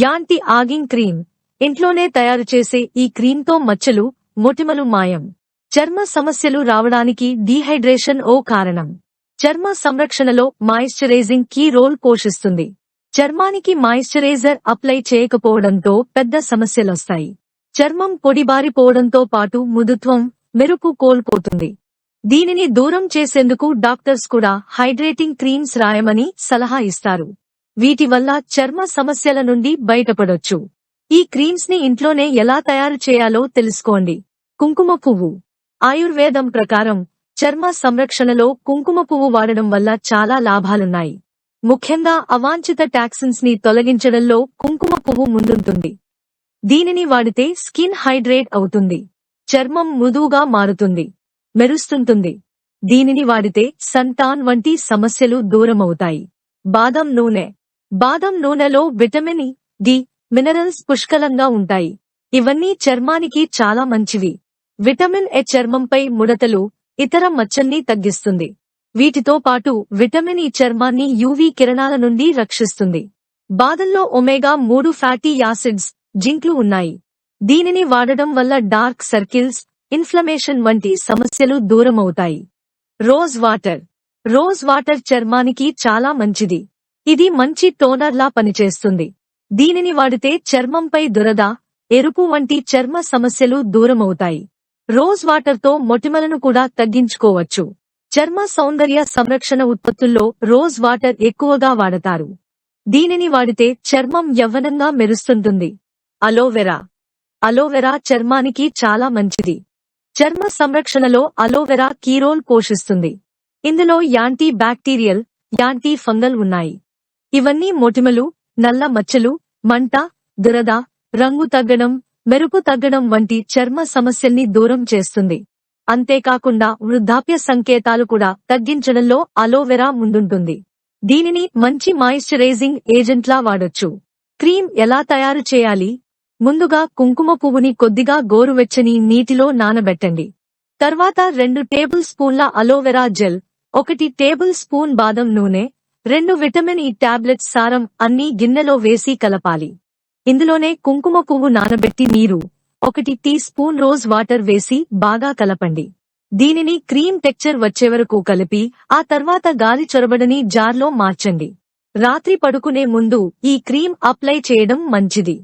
Anti ఆగింగ్ cream. ఇంట్లోనే తయారు చేసే ఈ క్రీంతో మచ్చలు, మొటిమలు మాయం. చర్మ సమస్యలు రావడానికి డీహైడ్రేషన్ ఓ కారణం. చర్మ సంరక్షణలో మాయిశ్చరైజింగ్ కీ రోల్ పోషిస్తుంది. చర్మానికి మాయిశ్చరైజర్ అప్లై చేయకపోవడంతో పెద్ద సమస్యలొస్తాయి. చర్మం పొడిబారిపోవడంతో పాటు మృదుత్వం, మెరుపు కోల్పోతుంది. దీనిని దూరం చేసేందుకు డాక్టర్స్ కూడా హైడ్రేటింగ్ క్రీమ్స్ రాయమని సలహా ఇస్తారు. వీటి వల్ల చర్మ సమస్యల నుండి బయటపడొచ్చు. ఈ క్రీమ్స్ ని ఇంట్లోనే ఎలా తయారు చేయాలో తెలుసుకోండి. కుంకుమ పువ్వు. ఆయుర్వేదం ప్రకారం చర్మ సంరక్షణలో కుంకుమ పువ్వు వాడడం వల్ల చాలా లాభాలున్నాయి. ముఖ్యంగా అవాంఛిత టాక్సిన్స్ ని తొలగించడంలో కుంకుమ పువ్వు ముందుంటుంది. దీనిని వాడితే స్కిన్ హైడ్రేట్ అవుతుంది. చర్మం మృదువుగా మారుతుంది, మెరుస్తుంటుంది. దీనిని వాడితే సన్ టాన్ వంటి సమస్యలు దూరమవుతాయి. బాదం నూనె. బాదం నూనెలో విటమిన్ ఇ, డి, మినరల్స్ పుష్కలంగా ఉంటాయి. ఇవన్నీ చర్మానికి చాలా మంచివి. విటమిన్ ఎ చర్మంపై ముడతలు, ఇతర మచ్చల్ని తగ్గిస్తుంది. వీటితో పాటు విటమిన్ ఇ చర్మాన్ని యూవీ కిరణాల నుండి రక్షిస్తుంది. బాదంలో ఒమేగా 3 ఫ్యాటీ యాసిడ్స్, జింక్లు ఉన్నాయి. దీనిని వాడడం వల్ల డార్క్ సర్కిల్స్, ఇన్ఫ్లమేషన్ వంటి సమస్యలు దూరమవుతాయి. Rose water. రోజ్ వాటర్ చర్మానికి చాలా మంచిది. ఇది మంచి టోనర్లా పనిచేస్తుంది. దీనిని వాడితే చర్మంపై దురద, ఎరుపు వంటి చర్మ సమస్యలు దూరమవుతాయి. రోజ్ వాటర్తో మొటిమలను కూడా తగ్గించుకోవచ్చు. చర్మ సౌందర్య సంరక్షణ ఉత్పత్తుల్లో రోజ్ వాటర్ ఎక్కువగా వాడతారు. దీనిని వాడితే చర్మం యవ్వనంగా మెరుస్తుంటుంది. అలోవెరా. అలోవెరా చర్మానికి చాలా మంచిది. చర్మ సంరక్షణలో అలోవెరా కీ రోల్ పోషిస్తుంది. ఇందులో యాంటీ బ్యాక్టీరియల్, యాంటీ ఫంగల్ ఉన్నాయి. ఇవన్నీ మొటిమలు, నల్ల మచ్చలు, మంట, దురద, రంగు తగ్గడం, మెరుపు తగ్గడం వంటి చర్మ సమస్యల్ని దూరం చేస్తుంది. అంతేకాకుండా వృద్ధాప్య సంకేతాలు కూడా తగ్గించడంలో అలోవెరా ముందుంటుంది. దీనిని మంచి మాయిశ్చరైజింగ్ ఏజెంట్లా వాడొచ్చు. క్రీమ్ ఎలా తయారు చేయాలి? ముందుగా కుంకుమ పువ్వుని కొద్దిగా గోరువెచ్చని నీటిలో నానబెట్టండి. తర్వాత 2 టేబుల్ స్పూన్ల అలోవెరా జెల్, 1 టేబుల్ స్పూన్ బాదం నూనె, 2 విటమిన్ ఇ టాబ్లెట్స్ సారం అన్నీ గిన్నెలో వేసి కలపాలి. ఇందులోనే కుంకుమ పువ్వు నానబెట్టి నీరు, 1 టీ స్పూన్ రోజ్ వాటర్ వేసి బాగా కలపండి. దీనిని క్రీమ్ టెక్చర్ వచ్చేవరకు కలిపి ఆ తర్వాత గాలి చొరబడని జార్లో మార్చండి. రాత్రి పడుకునే ముందు ఈ క్రీమ్ అప్లై చేయడం మంచిది.